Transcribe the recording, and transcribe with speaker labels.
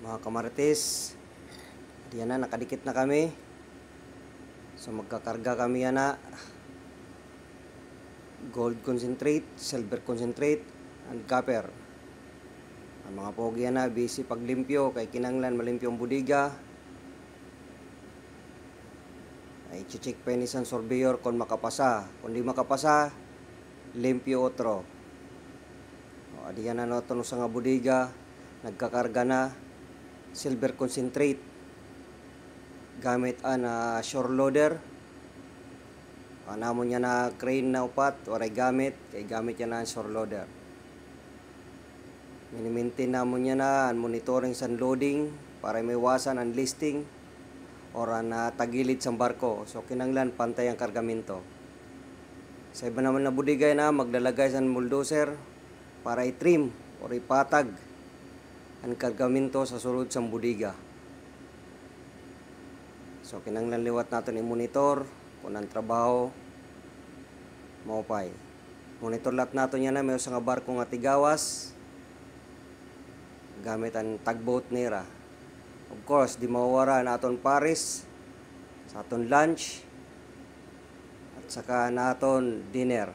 Speaker 1: Mga kamarites, diyan na, nakadikit na kami. So magkakarga kami yan na gold concentrate, silver concentrate, and copper. Ang mga pogi yan na, busy paglimpyo, kay kinanglan malimpyo ang budiga. Ay check pa ni isang surveyor kung makapasa. Kung di makapasa, limpyo otro. O, adiyan na nato sa nga budiga, nagkakarga na silver concentrate gamit shore loader. Namon niya na crane na upat oray gamit kay gamit yan na shore loader. Minimaintain namon niya na monitoring sa loading para may iwasan ang listing or na tagilid sa barko. So kinanglan pantay ang kargamento. Sa iba naman na budigay na maglalagay sa bulldozer para i-trim or ipatag ang kargamento sa sulod sa budiga. So kinanglan liwat natin i-monitor kung ang trabaho maupay. Monitor lahat natin yan na may sa nga barko nga tigawas gamit ang tugboat nira. Of course, di mawawara naton paris sa aton lunch at saka naton dinner.